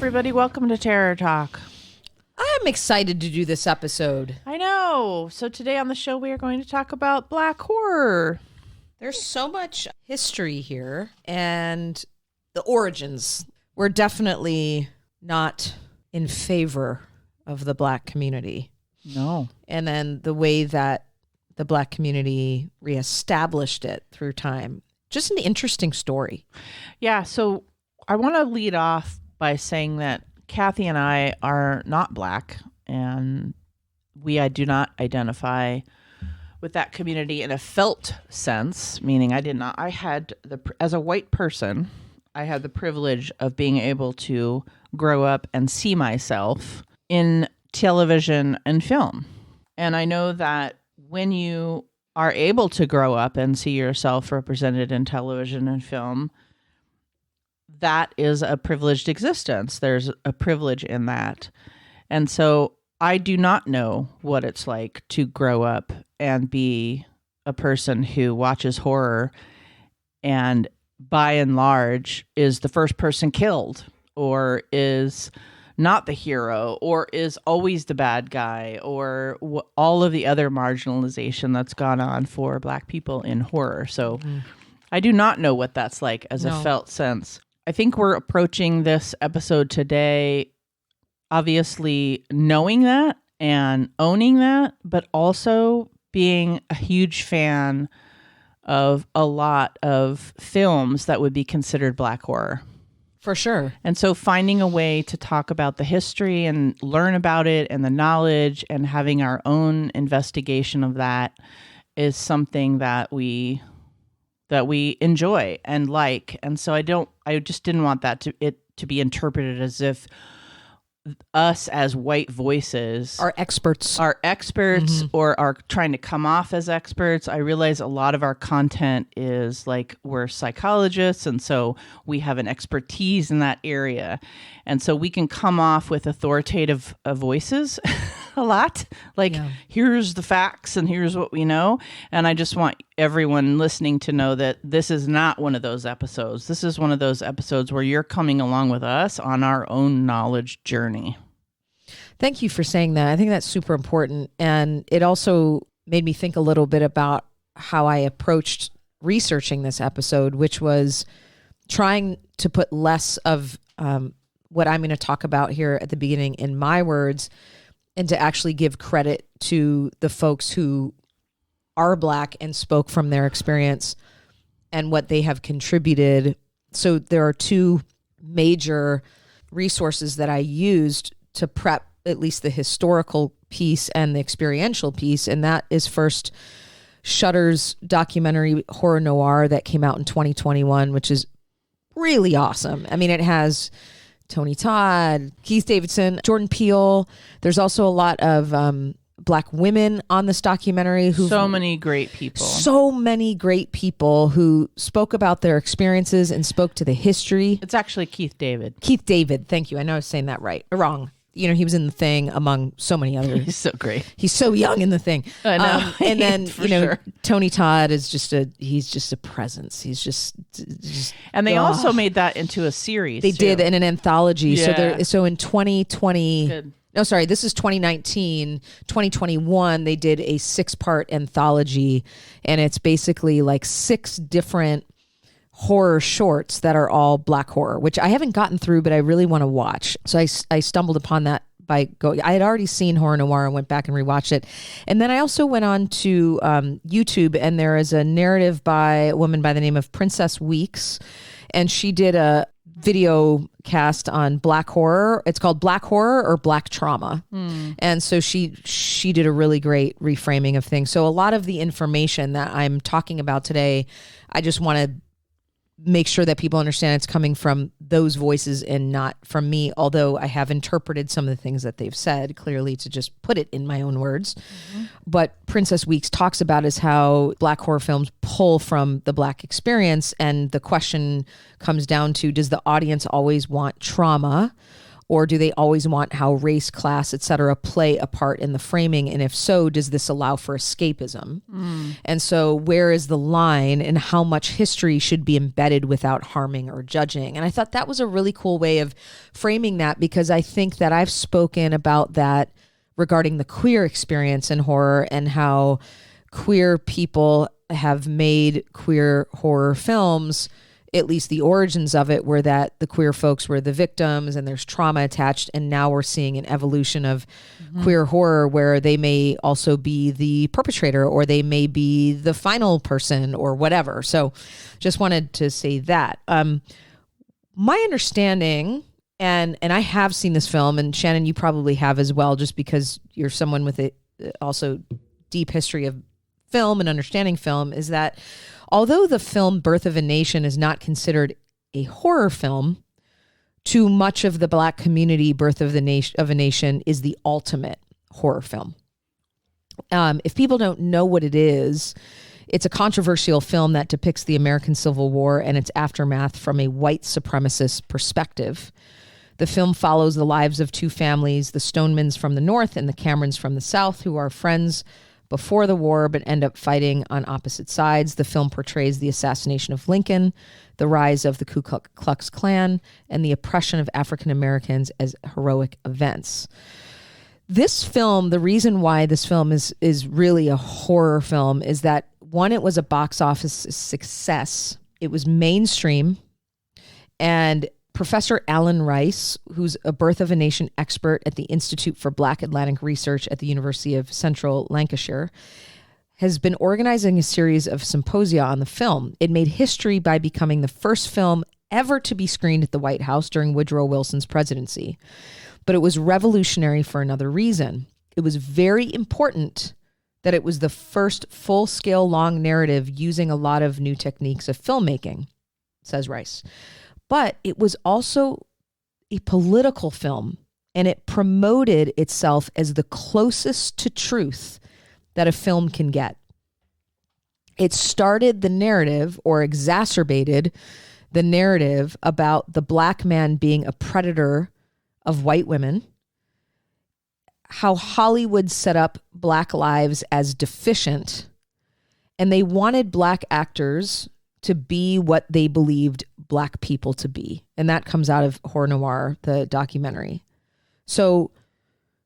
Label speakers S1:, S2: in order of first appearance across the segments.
S1: everybody. Welcome to Terror Talk.
S2: I'm excited to do this episode.
S1: I know. So today on the show, we are going to talk about black horror.
S2: There's so much history here and the origins. We're definitely not in favor of the black community.
S1: No.
S2: And then the way that the black community reestablished it through time. Just an interesting story.
S1: Yeah. So I want to lead off by saying that Kathy and I are not black, and I do not identify with that community in a felt sense, meaning as a white person, I had the privilege of being able to grow up and see myself in television and film. And I know that when you are able to grow up and see yourself represented in television and film, that is a privileged existence. There's a privilege in that. And so I do not know what it's like to grow up and be a person who watches horror and by and large is the first person killed, or is not the hero, or is always the bad guy, or all of the other marginalization that's gone on for black people in horror. So I do not know what that's like as a felt sense. I think we're approaching this episode today, obviously knowing that and owning that, but also being a huge fan of a lot of films that would be considered black horror.
S2: For sure.
S1: And so finding a way to talk about the history and learn about it and the knowledge and having our own investigation of that is something that we enjoy and like. And so I just didn't want that to be interpreted as if us as white voices
S2: are experts
S1: or are trying to come off as experts. I realize a lot of our content is like, we're psychologists, and so we have an expertise in that area, and so we can come off with authoritative voices a lot, like, here's the facts and here's what we know. And I just want everyone listening to know that this is not one of those episodes. This is one of those episodes where you're coming along with us on our own knowledge journey.
S2: Thank you for saying that. I think that's super important. And it also made me think a little bit about how I approached researching this episode, which was trying to put less of what I'm going to talk about here at the beginning in my words, and to actually give credit to the folks who are black and spoke from their experience and what they have contributed. So there are two major resources that I used to prep at least the historical piece and the experiential piece. And that is first Shudder's documentary Horror Noir that came out in 2021, which is really awesome. I mean, it has Tony Todd, Keith Davidson, Jordan Peele. There's also a lot of black women on this documentary.
S1: So many great people
S2: who spoke about their experiences and spoke to the history.
S1: It's actually Keith David.
S2: Keith David. Thank you. I know I was saying that right or wrong. You know, he was in The Thing among so many others.
S1: He's so great.
S2: He's so young in The Thing.
S1: I know.
S2: And then,
S1: sure.
S2: Tony Todd is he's just a presence. He's just
S1: and they also made that into a series.
S2: They did in an anthology.
S1: Yeah.
S2: So in 2020,
S1: Good.
S2: No, sorry, this is 2019, 2021, they did a 6-part anthology, and it's basically like 6 different horror shorts that are all black horror, which I haven't gotten through, but I really want to watch. So I stumbled upon that by going. I had already seen Horror Noir and went back and rewatched it. And then I also went on to YouTube, and there is a narrative by a woman by the name of Princess Weeks, and she did a video cast on black horror. It's called Black Horror or Black Trauma. And so she did a really great reframing of things. So a lot of the information that I'm talking about today, I just want to make sure that people understand it's coming from those voices and not from me, although I have interpreted some of the things that they've said clearly to just put it in my own words. But Princess Weeks talks about is how black horror films pull from the black experience, and the question comes down to, does the audience always want trauma, Or do they always want how race, class, et cetera, play a part in the framing? And if so, does this allow for escapism? And so where is the line, and how much history should be embedded without harming or judging? And I thought that was a really cool way of framing that, because I think that I've spoken about that regarding the queer experience in horror, and how queer people have made queer horror films, at least the origins of it, were that the queer folks were the victims and there's trauma attached. And now we're seeing an evolution of queer horror where they may also be the perpetrator, or they may be the final person, or whatever. So just wanted to say that. My understanding, and I have seen this film, and Shannon, you probably have as well, just because you're someone with a also deep history of film and understanding film, is that although the film Birth of a Nation is not considered a horror film, to much of the Black community, Birth of a Nation is the ultimate horror film. If people don't know what it is, it's a controversial film that depicts the American Civil War and its aftermath from a white supremacist perspective. The film follows the lives of two families, the Stonemans from the north and the Camerons from the south, who are friends before the war but end up fighting on opposite sides. The film portrays the assassination of Lincoln, the rise of the Ku Klux Klan, and the oppression of African Americans as heroic events. This film, the reason why this film is really a horror film is that, one, it was a box office success. It was mainstream, and Professor Alan Rice, who's a Birth of a Nation expert at the Institute for Black Atlantic Research at the University of Central Lancashire, has been organizing a series of symposia on the film. It made history by becoming the first film ever to be screened at the White House during Woodrow Wilson's presidency. But it was revolutionary for another reason. It was very important that it was the first full-scale long narrative using a lot of new techniques of filmmaking, says Rice. But it was also a political film, and it promoted itself as the closest to truth that a film can get. It started the narrative, or exacerbated the narrative, about the Black man being a predator of white women, how Hollywood set up Black lives as deficient, and they wanted Black actors to be what they believed Black people to be. And that comes out of Horror Noir, the documentary. So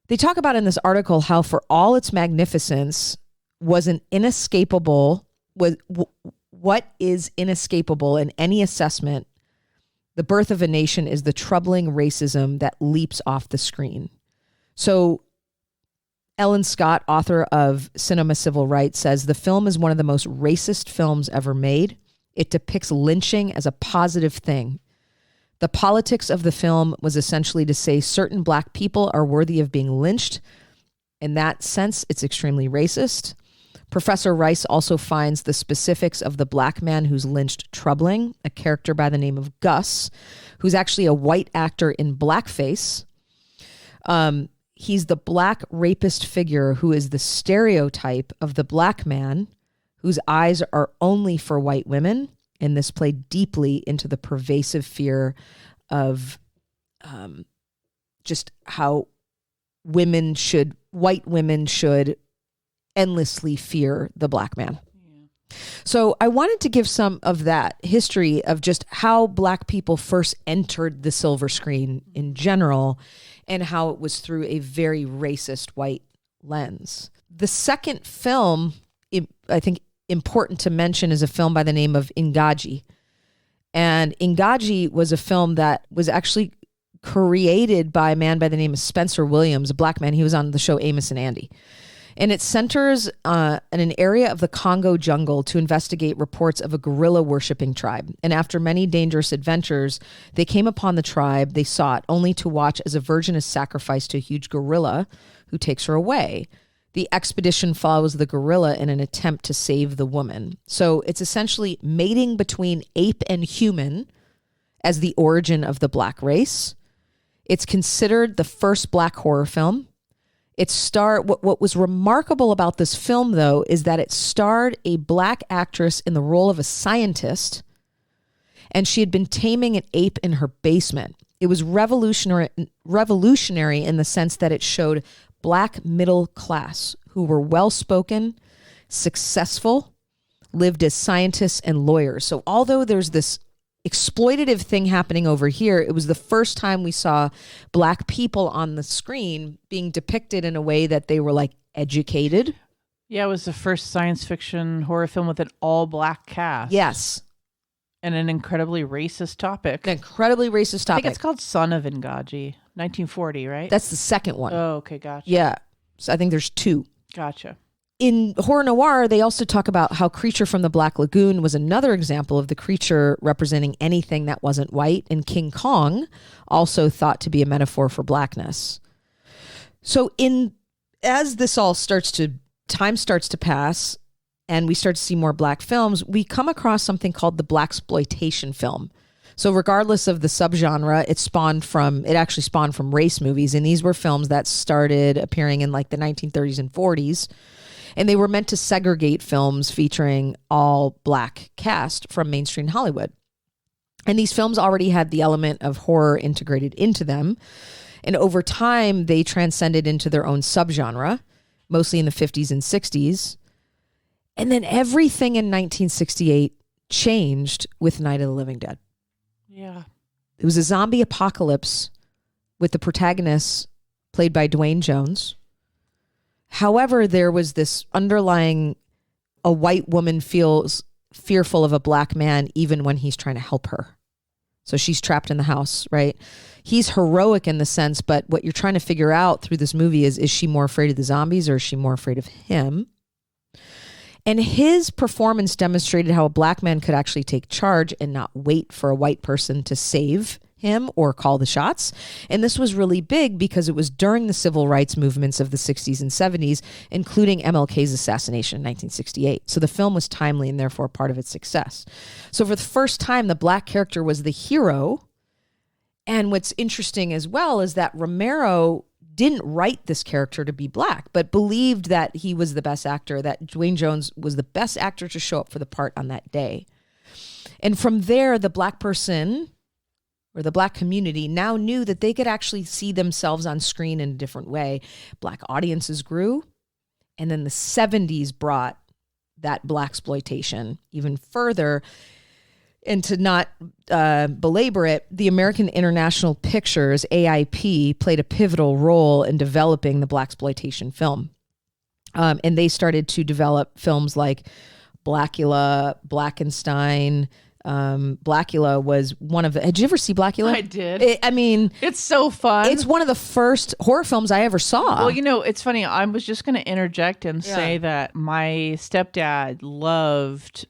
S2: they talk about in this article how, for all its magnificence, what is inescapable in any assessment, the Birth of a Nation is the troubling racism that leaps off the screen. So Ellen Scott, author of Cinema Civil Rights, says the film is one of the most racist films ever made. It depicts lynching as a positive thing. The politics of the film was essentially to say certain Black people are worthy of being lynched. In that sense, it's extremely racist. Professor Rice also finds the specifics of the Black man who's lynched troubling, a character by the name of Gus, who's actually a white actor in blackface. He's the Black rapist figure who is the stereotype of the Black man whose eyes are only for white women, and this played deeply into the pervasive fear of just how white women should endlessly fear the Black man. Yeah. So I wanted to give some of that history of just how Black people first entered the silver screen in general, and how it was through a very racist white lens. The second film, I think, important to mention, is a film by the name of Ingaji. And Ingaji was a film that was actually created by a man by the name of Spencer Williams, a Black man. He was on the show Amos and Andy. And it centers in an area of the Congo jungle to investigate reports of a gorilla worshipping tribe. And after many dangerous adventures, they came upon the tribe they sought, only to watch as a virgin is sacrificed to a huge gorilla who takes her away. The expedition follows the gorilla in an attempt to save the woman. So it's essentially mating between ape and human as the origin of the Black race. It's considered the first Black horror film. What was remarkable about this film, though, is that it starred a Black actress in the role of a scientist, and she had been taming an ape in her basement. It was revolutionary in the sense that it showed Black middle class who were well-spoken, successful, lived as scientists and lawyers. So although there's this exploitative thing happening over here, it was the first time we saw Black people on the screen being depicted in a way that they were like educated.
S1: Yeah, it was the first science fiction horror film with an all-Black cast.
S2: Yes.
S1: And an incredibly racist topic.
S2: An incredibly racist topic.
S1: I think it's called Son of Ngaji, 1940, right?
S2: That's the second one.
S1: Oh, okay, gotcha.
S2: Yeah. So I think there's two.
S1: Gotcha.
S2: In horror noir, they also talk about how Creature from the Black Lagoon was another example of the creature representing anything that wasn't white, and King Kong also thought to be a metaphor for blackness. So as this all time starts to pass and we start to see more Black films, we come across something called the Blaxploitation film. So regardless of the subgenre, it actually spawned from race movies, and these were films that started appearing in like the 1930s and 40s. And they were meant to segregate films featuring all Black cast from mainstream Hollywood. And these films already had the element of horror integrated into them. And over time, they transcended into their own subgenre, mostly in the 50s and 60s. And then everything in 1968 changed with Night of the Living Dead.
S1: Yeah.
S2: It was a zombie apocalypse with the protagonist played by Dwayne Jones. However, there was this underlying, a white woman feels fearful of a Black man even when he's trying to help her. So she's trapped in the house, right? He's heroic in the sense, but what you're trying to figure out through this movie is she more afraid of the zombies or is she more afraid of him? And his performance demonstrated how a Black man could actually take charge and not wait for a white person to save him or call the shots. And this was really big because it was during the civil rights movements of the 60s and 70s, including MLK's assassination in 1968. So the film was timely and therefore part of its success. So for the first time, the Black character was the hero. And what's interesting as well is that Romero didn't write this character to be Black, but believed that he was the best actor, that Dwayne Jones was the best actor to show up for the part on that day. And from there, the Black person or the Black community now knew that they could actually see themselves on screen in a different way. Black audiences grew. And then the 70s brought that Blaxploitation even further. And to not belabor it, the American International Pictures, AIP, played a pivotal role in developing the Blaxploitation film. And they started to develop films like Blackula, Blackenstein. Blackula was one of the... Did you ever see Blackula?
S1: I did.
S2: It's
S1: so fun.
S2: It's one of the first horror films I ever saw.
S1: Well, it's funny. I was just going to interject and say that my stepdad loved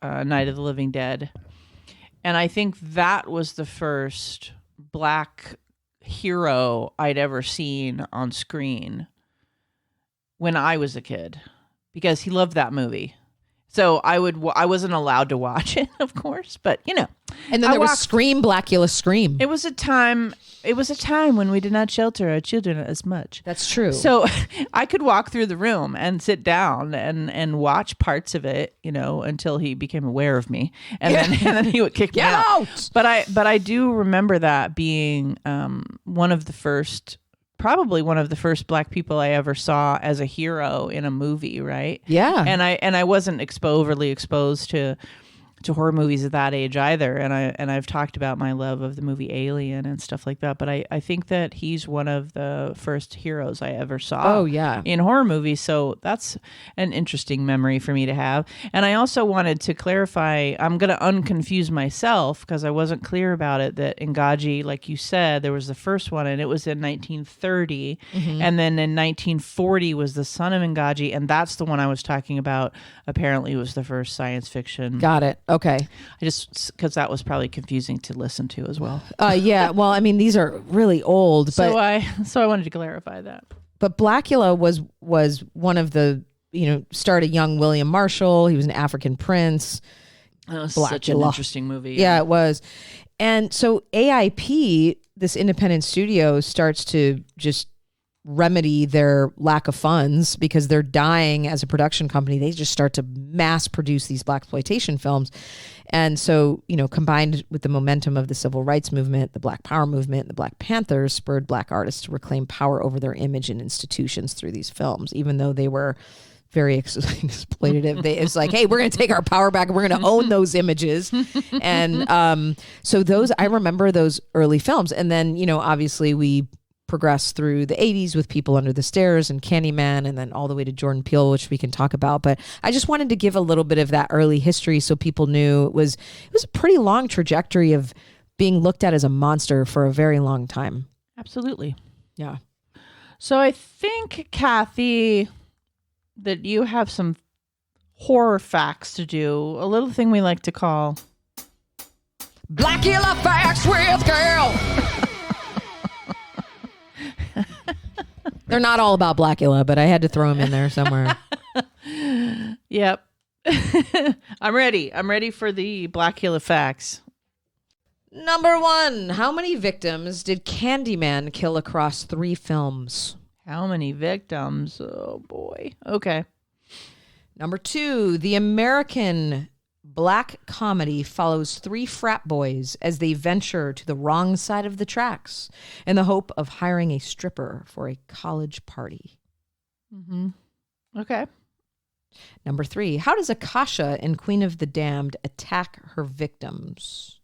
S1: Night of the Living Dead. And I think that was the first Black hero I'd ever seen on screen when I was a kid, because he loved that movie. So I wasn't allowed to watch it, of course, but
S2: And then there was Scream, Blackula, Scream.
S1: It was a time when we did not shelter our children as much.
S2: That's true.
S1: So I could walk through the room and sit down and watch parts of it, until he became aware of me, and then he would kick me out. But I do remember that being probably one of the first Black people I ever saw as a hero in a movie, right?
S2: Yeah.
S1: And I wasn't overly exposed to horror movies at that age either. And I've talked about my love of the movie Alien and stuff like that. But I think that he's one of the first heroes I ever saw.
S2: Oh, yeah.
S1: In horror movies. So that's an interesting memory for me to have. And I also wanted to clarify, I'm going to unconfuse myself because I wasn't clear about it, that Ngaji, like you said, there was the first one and it was in 1930. Mm-hmm. And then in 1940 was the Son of Ngaji. And that's the one I was talking about. Apparently it was the first science fiction.
S2: Got it. Okay.
S1: Because that was probably confusing to listen to as well.
S2: Yeah. Well, these are really old. But
S1: so I wanted to clarify that.
S2: But Blackula was one of the, starred a young William Marshall. He was an African prince.
S1: Oh, such an interesting movie.
S2: Yeah, it was. And so AIP, this independent studio, starts to just remedy their lack of funds because they're dying as a production company. They just start to mass produce these blaxploitation films. And so, combined with the momentum of the civil rights movement, the Black Power movement, the Black Panthers spurred Black artists to reclaim power over their image and institutions through these films, even though they were very exploitative. It's like, hey, we're going to take our power back and we're going to own those images. And so I remember those early films. And then, obviously we progressed through the 80s with People Under the Stairs and Candyman, and then all the way to Jordan Peele, which we can talk about. But I just wanted to give a little bit of that early history so people knew it was a pretty long trajectory of being looked at as a monster for a very long time.
S1: Absolutely.
S2: Yeah.
S1: So I think, Kathy, that you have some horror facts to do, a little thing we like to call
S2: Blackula Facts with Girl. They're not all about Blackula, but I had to throw them in there somewhere.
S1: Yep. I'm ready. I'm ready for the Blackula facts.
S2: Number 1, how many victims did Candyman kill across 3 films?
S1: How many victims? Oh, boy. Okay.
S2: Number 2, the American black comedy follows 3 frat boys as they venture to the wrong side of the tracks in the hope of hiring a stripper for a college party.
S1: Mm-hmm. Okay.
S2: Number 3, how does Akasha in Queen of the Damned attack her victims?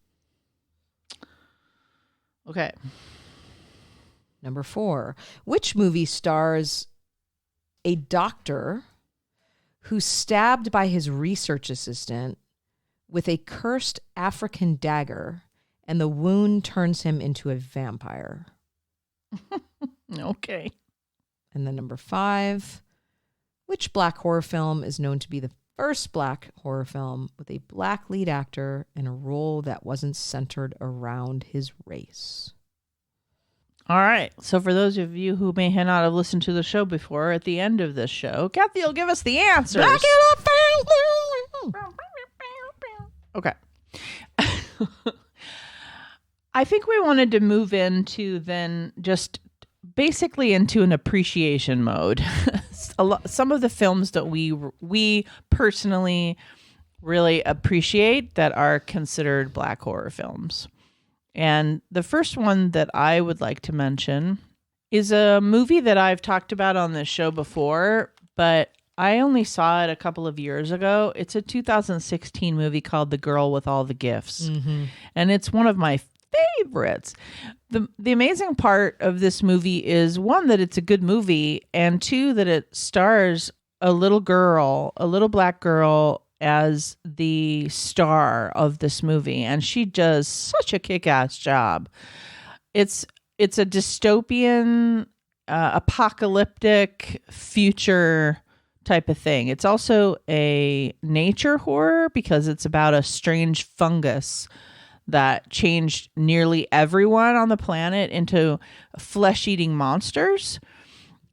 S1: Okay.
S2: Number 4, which movie stars a doctor who's stabbed by his research assistant with a cursed African dagger, and the wound turns him into a vampire?
S1: Okay.
S2: And then number 5, which black horror film is known to be the first black horror film with a black lead actor in a role that wasn't centered around his race?
S1: All right. So for those of you who may not have listened to the show before, at the end of this show, Kathy will give us the answers. Okay. I think we wanted to move into then just basically into an appreciation mode. Some of the films that we personally really appreciate that are considered black horror films. And the first one that I would like to mention is a movie that I've talked about on this show before, but I only saw it a couple of years ago. It's a 2016 movie called The Girl with All the Gifts. Mm-hmm. And it's one of my favorites. The amazing part of this movie is, 1, that it's a good movie, and 2, that it stars a little black girl as the star of this movie, and she does such a kick-ass job. It's a dystopian, apocalyptic future type of thing. It's also a nature horror because it's about a strange fungus that changed nearly everyone on the planet into flesh-eating monsters.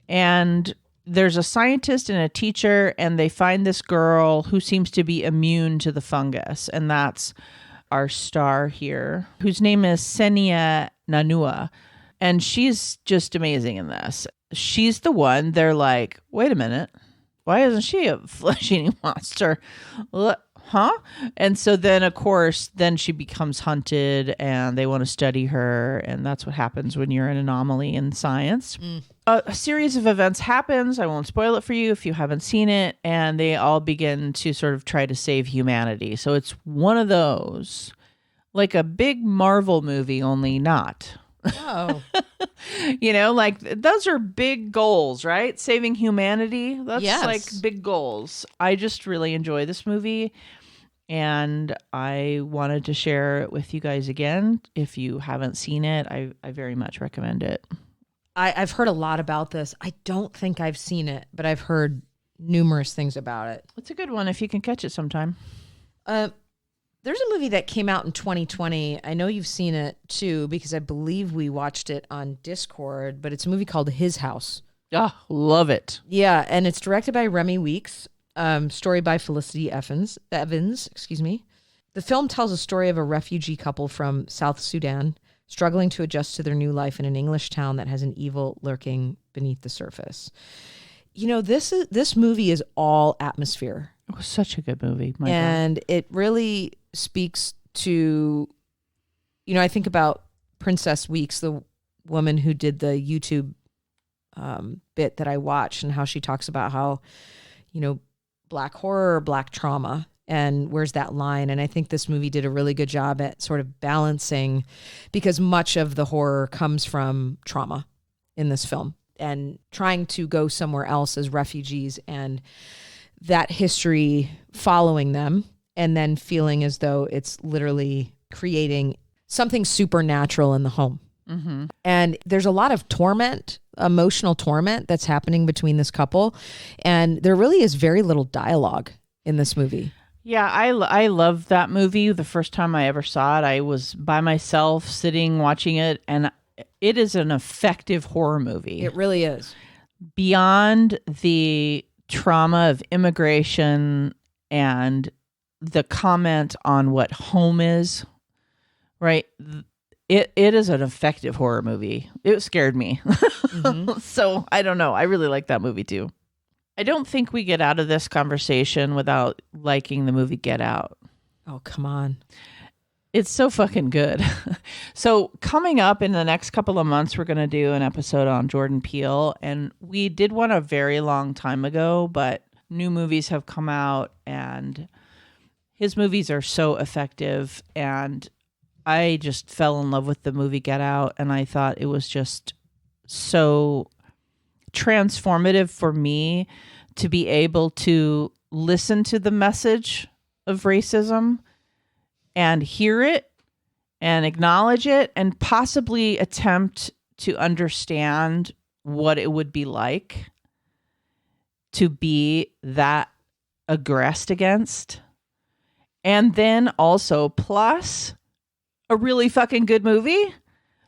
S1: And there's a scientist and a teacher, and they find this girl who seems to be immune to the fungus. And that's our star here, whose name is Senia Nanua. And she's just amazing in this. She's the one they're like, wait a minute, why isn't she a flesh-eating monster? Huh? And so then, of course, then she becomes hunted and they want to study her. And that's what happens when you're an anomaly in science. A series of events happens. I won't spoil it for you if you haven't seen it. And they all begin to sort of try to save humanity. So it's one of those, like a big Marvel movie, only not.
S2: Oh.
S1: Like those are big goals, right? Saving humanity. That's
S2: yes.
S1: like big goals. I just really enjoy this movie, and I wanted to share it with you guys again. If you haven't seen it, I very much recommend it.
S2: I've heard a lot about this. I don't think I've seen it, but I've heard numerous things about it.
S1: It's a good one if you can catch it sometime.
S2: There's a movie that came out in 2020. I know you've seen it too, because I believe we watched it on Discord, but it's a movie called His House.
S1: Oh, love it.
S2: Yeah, and it's directed by Remy Weeks, story by Felicity Evans, excuse me. The film tells a story of a refugee couple from South Sudan struggling to adjust to their new life in an English town that has an evil lurking beneath the surface. This movie is all atmosphere.
S1: It was such a good movie.
S2: And it really speaks to, I think about Princess Weeks, the woman who did the YouTube bit that I watched, and how she talks about how, Black horror or Black trauma, and where's that line. And I think this movie did a really good job at sort of balancing, because much of the horror comes from trauma in this film, and trying to go somewhere else as refugees, and that history following them, and then feeling as though it's literally creating something supernatural in the home.
S1: Mm-hmm.
S2: And there's a lot of torment, emotional torment that's happening between this couple. And there really is very little dialogue in this movie.
S1: Yeah, I love that movie. The first time I ever saw it, I was by myself sitting watching it, and it is an effective horror movie.
S2: It really is.
S1: Beyond the trauma of immigration and the comment on what home is, right? It is an effective horror movie. It scared me. Mm-hmm. So I don't know. I really like that movie too. I don't think we get out of this conversation without liking the movie Get Out.
S2: Oh, come on.
S1: It's so fucking good. So coming up in the next couple of months, we're going to do an episode on Jordan Peele. And we did one a very long time ago, but new movies have come out and his movies are so effective. And I just fell in love with the movie Get Out. And I thought it was just so transformative for me to be able to listen to the message of racism and hear it and acknowledge it and possibly attempt to understand what it would be like to be that aggressed against. And then also plus a really fucking good movie.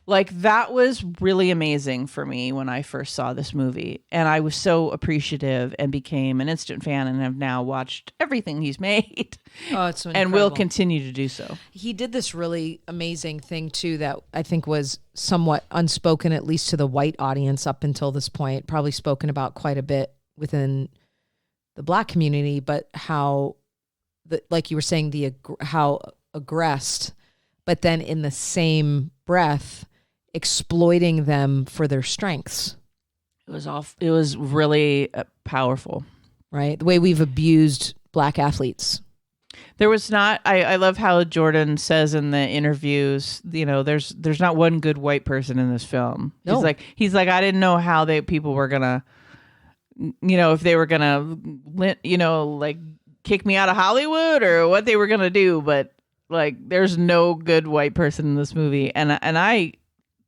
S1: Like, that was really amazing for me when I first saw this movie. And I was so appreciative and became an instant fan and have now watched everything he's made.
S2: Oh, it's so incredible.
S1: And will continue to do so.
S2: He did this really amazing thing, too, that I think was somewhat unspoken, at least to the white audience up until this point, probably spoken about quite a bit within the Black community, but how, like you were saying, how aggressed, but then in the same breath, exploiting them for their strengths.
S1: It was really powerful,
S2: right? The way we've abused Black athletes.
S1: There was not. I love how Jordan says in the interviews, there's not one good white person in this film.
S2: No.
S1: He's like, I didn't know how people were gonna, if they were gonna, like kick me out of Hollywood or what they were gonna do, but like, there's no good white person in this movie,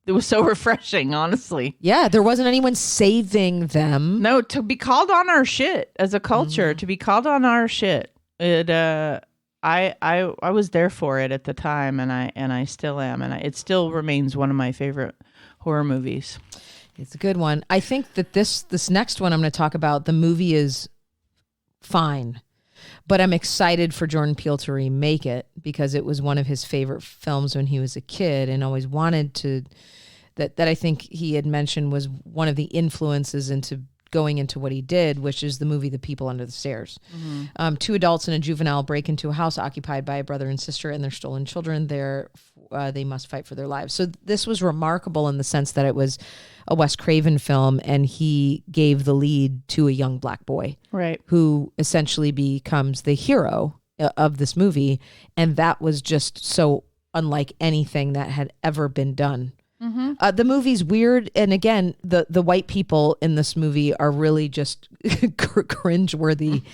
S1: it was so refreshing, honestly.
S2: Yeah, there wasn't anyone saving them.
S1: No, to be called on our shit as a culture, to be called on our shit. I was there for it at the time, and I still am, and it still remains one of my favorite horror movies.
S2: It's a good one. I think that this next one I'm going to talk about, the movie is fine, but I'm excited for Jordan Peele to remake it because it was one of his favorite films when he was a kid, and always wanted to. That I think he had mentioned was one of the influences into going into what he did, which is the movie The People Under the Stairs. Mm-hmm. Two adults and a juvenile break into a house occupied by a brother and sister and their stolen children. They must fight for their lives. So this was remarkable in the sense that it was a Wes Craven film, and he gave the lead to a young Black boy,
S1: right,
S2: who essentially becomes the hero of this movie. And that was just so unlike anything that had ever been done. Mm-hmm. The movie's weird, and again, the white people in this movie are really just cringeworthy.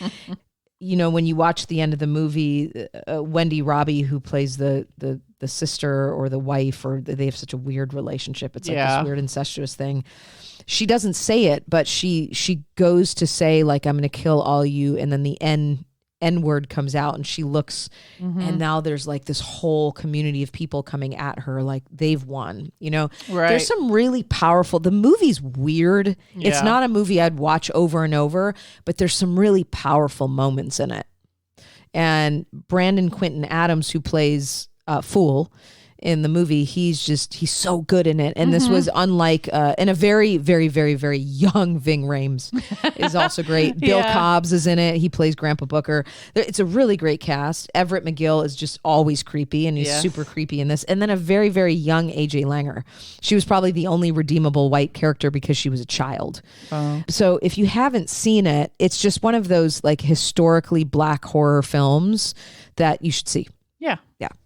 S2: When you watch the end of the movie, Wendy Robbie, who plays the sister or the wife, or they have such a weird relationship. It's like this weird incestuous thing. She doesn't say it, but she goes to say, like, I'm going to kill all you, and then the N word comes out, and she looks, and now there's like this whole community of people coming at her like they've won. Right. There's some really powerful. The movie's weird. Yeah. It's not a movie I'd watch over and over, but there's some really powerful moments in it. And Brandon Quinton Adams, who plays Fool in the movie, he's so good in it. And this was unlike, and a very, very, very, very young Ving Rhames is also great. Bill Cobbs is in it. He plays Grandpa Booker. It's a really great cast. Everett McGill is just always creepy, and he's super creepy in this. And then a very, very young AJ Langer. She was probably the only redeemable white character because she was a child. So if you haven't seen it, it's just one of those like historically black horror films that you should see. Yeah.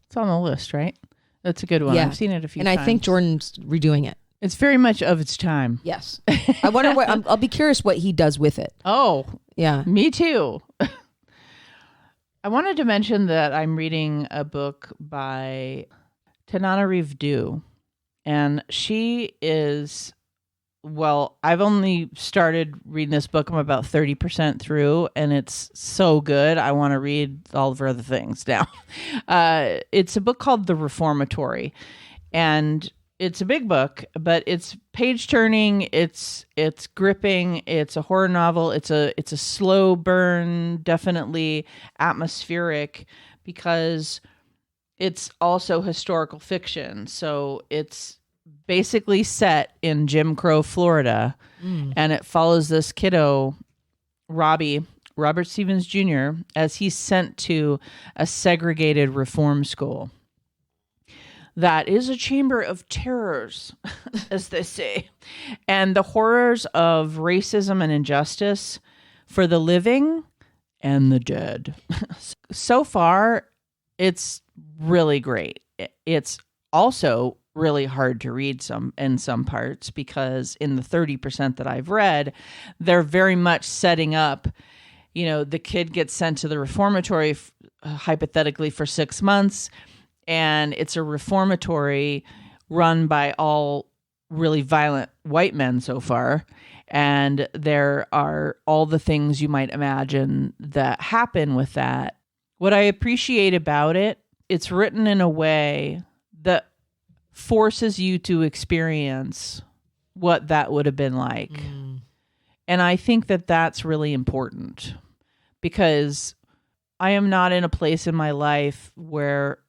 S1: It's on the list, right? That's a good one. I've seen it a few times.
S2: And I think Jordan's redoing it.
S1: It's very much of its time.
S2: Yes. I wonder what, I'll be curious what he does with it.
S1: Oh,
S2: yeah.
S1: Me too. I wanted to mention that I'm reading a book by Tananarive Due. And she is, well, I've only started reading this book. I'm about 30% through, and it's so good. I want to read all of her other things now. It's a book called The Reformatory. And it's a big book, but it's page turning. It's gripping. It's a horror novel. It's a slow burn, definitely atmospheric, because it's also historical fiction. So it's basically set in Jim Crow, Florida, and it follows this kiddo, Robert Stevens Jr., as he's sent to a segregated reform school. That is a chamber of terrors, as they say. And the horrors of racism and injustice for the living and the dead. So far, it's really great. It's also really hard to read in some parts, because in the 30% that I've read, they're very much setting up, the kid gets sent to the reformatory hypothetically for 6 months. And it's a reformatory run by all really violent white men so far. And there are all the things you might imagine that happen with that. What I appreciate about it, it's written in a way that forces you to experience what that would have been like. And I think that that's really important, because I am not in a place in my life where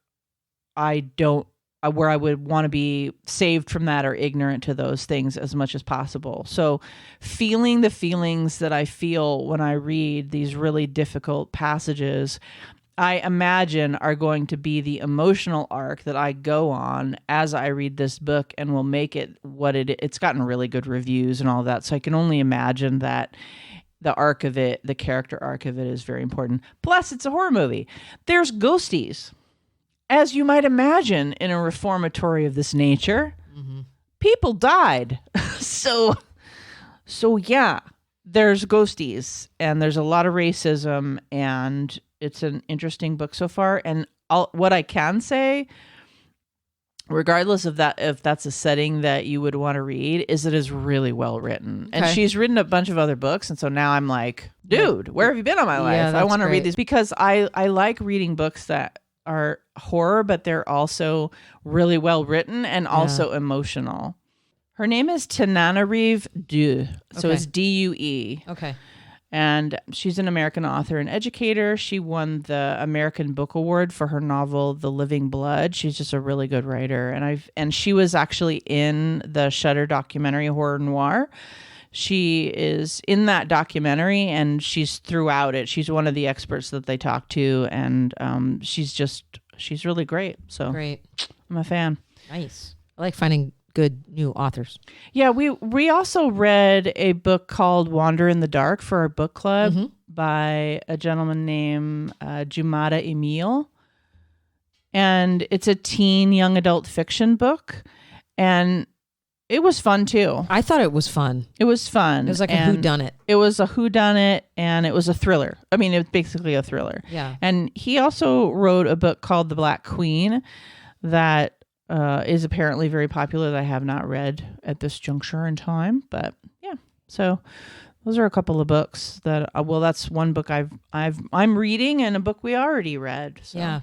S1: I would want to be saved from that or ignorant to those things as much as possible. So feeling the feelings that I feel when I read these really difficult passages, I imagine are going to be the emotional arc that I go on as I read this book, and will make it what it's gotten really good reviews and all of that. So I can only imagine that the arc of it, the character arc of it, is very important. Plus, it's a horror movie. There's ghosties. As you might imagine in a reformatory of this nature, people died. So yeah, there's ghosties, and there's a lot of racism, and it's an interesting book so far. And what I can say, regardless of that, if that's a setting that you would want to read, is it is really well written. Okay. And she's written a bunch of other books. And so now I'm like, dude, where have you been all my life? I want to read these, because I like reading books that are horror, but they're also really well written and also emotional. Her name is Tananarive Due. So it's Due.
S2: Okay.
S1: And she's an American author and educator. She won the American Book Award for her novel, The Living Blood. She's just a really good writer. And she was actually in the Shudder documentary Horror Noir. She is in that documentary, and she's throughout it. She's one of the experts that they talk to, and she's really great. So
S2: great.
S1: I'm a fan.
S2: Nice. I like finding good new authors. Yeah,
S1: we also read a book called Wander in the Dark for our book club by a gentleman named Jumada Emil. And it's a teen young adult fiction book. And it was fun too.
S2: I thought it was fun.
S1: It was fun.
S2: It was like a whodunit.
S1: It was a whodunit, and it was a thriller. I mean, it was basically a thriller.
S2: Yeah.
S1: And he also wrote a book called The Black Queen that is apparently very popular, that I have not read at this juncture in time. But yeah, so those are a couple of books that that's one book I'm reading, and a book we already read. So.
S2: Yeah.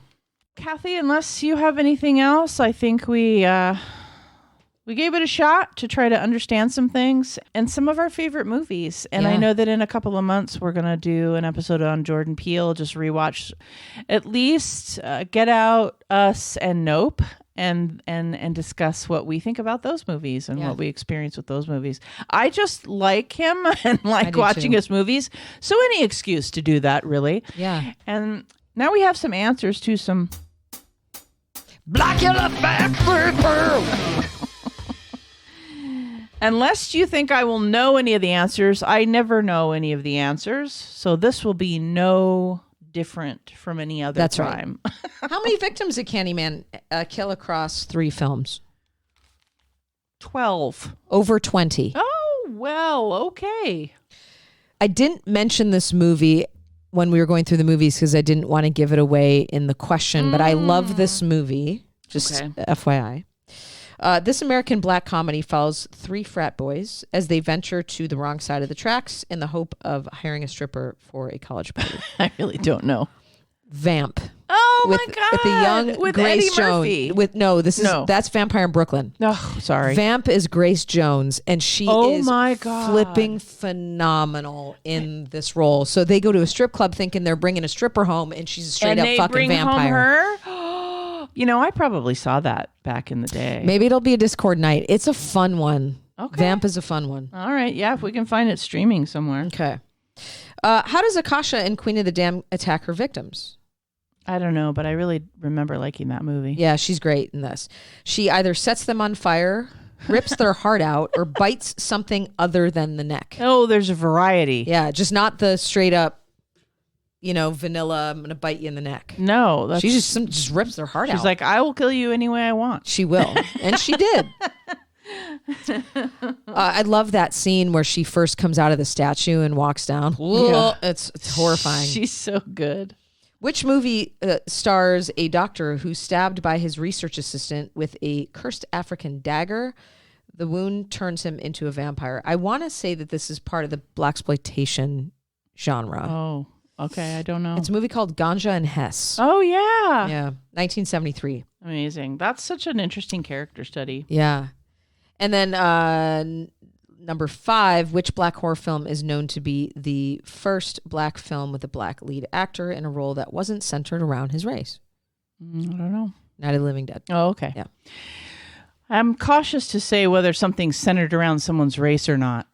S1: Kathy, unless you have anything else, I think we gave it a shot to try to understand some things and some of our favorite movies. And I know that in a couple of months, we're going to do an episode on Jordan Peele, just rewatch at least Get Out, Us, and Nope. and discuss what we think about those movies and
S2: Yeah.
S1: what we experience with those movies. I just like him and like
S2: do
S1: watching
S2: too.
S1: his movies. So any excuse to do that, really.
S2: Yeah.
S1: And now we have some answers to some
S2: Blackula
S1: Unless you think I will know any of the answers, I never know any of the answers. So this will be no different from any other
S2: That's right.
S1: time.
S2: How many victims did Candyman kill across 3 films?
S1: 12.
S2: Over 20.
S1: Oh, well, okay.
S2: I didn't mention this movie when we were going through the movies because I didn't want to give it away in the question, but I love this movie, just
S1: Okay.
S2: FYI. This American black comedy follows 3 frat boys as they venture to the wrong side of the tracks in the hope of hiring a stripper for a college party.
S1: I really don't know.
S2: Vamp.
S1: Oh
S2: with,
S1: my God.
S2: With the young
S1: with
S2: Grace
S1: Eddie Murphy.
S2: Jones. That's Vampire in Brooklyn.
S1: Oh, sorry.
S2: Vamp is Grace Jones, and she is
S1: my God.
S2: flipping phenomenal in this role. So they go to a strip club thinking they're bringing a stripper home, and she's a straight up fucking
S1: bring
S2: vampire.
S1: home her? You know, I probably saw that back in the day.
S2: Maybe it'll be a Discord night. It's a fun one.
S1: Okay.
S2: Vamp is a fun one.
S1: All right. Yeah, if we can find it streaming somewhere.
S2: Okay. How does Akasha in Queen of the Damned attack her victims?
S1: I don't know, but I really remember liking that movie.
S2: Yeah, she's great in this. She either sets them on fire, rips their heart out, or bites something other than the neck.
S1: Oh, there's a variety.
S2: Yeah, just not the straight up, vanilla, I'm going to bite you in the neck.
S1: No. That's,
S2: She just rips their heart out.
S1: she's like, I will kill you any way I want.
S2: She will. And she did. I love that scene where she first comes out of the statue and walks down.
S1: Yeah.
S2: It's horrifying.
S1: She's so good.
S2: Which movie stars a doctor who's stabbed by his research assistant with a cursed African dagger? The wound turns him into a vampire. I want to say that this is part of the blaxploitation genre.
S1: Oh, okay. I don't know.
S2: It's a movie called Ganja and Hess.
S1: Oh, yeah.
S2: Yeah, 1973.
S1: Amazing. That's such an interesting character study.
S2: Yeah. And then number 5, which black horror film is known to be the first black film with a black lead actor in a role that wasn't centered around his race?
S1: I don't know.
S2: Night of the Living Dead.
S1: Oh, okay.
S2: Yeah.
S1: I'm cautious to say whether something's centered around someone's race or not.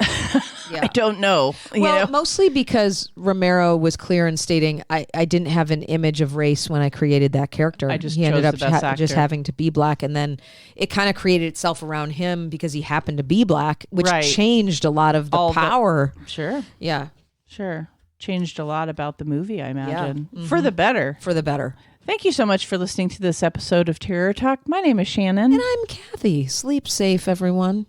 S2: Yeah.
S1: I don't know.
S2: Well, mostly because Romero was clear in stating, I didn't have an image of race when I created that character.
S1: I just
S2: he ended
S1: chose
S2: up
S1: the best actor.
S2: just having to be black, and then it kind of created itself around him because he happened to be black, which
S1: Right.
S2: changed a lot of the
S1: All the-
S2: power.
S1: Sure.
S2: Yeah,
S1: Sure. Changed a lot about the movie, I imagine.
S2: Mm-hmm.
S1: For the better.
S2: for the better.
S1: Thank you so much for listening to this episode of Terror Talk. My name is Shannon.
S2: And I'm Kathy. Sleep safe, everyone.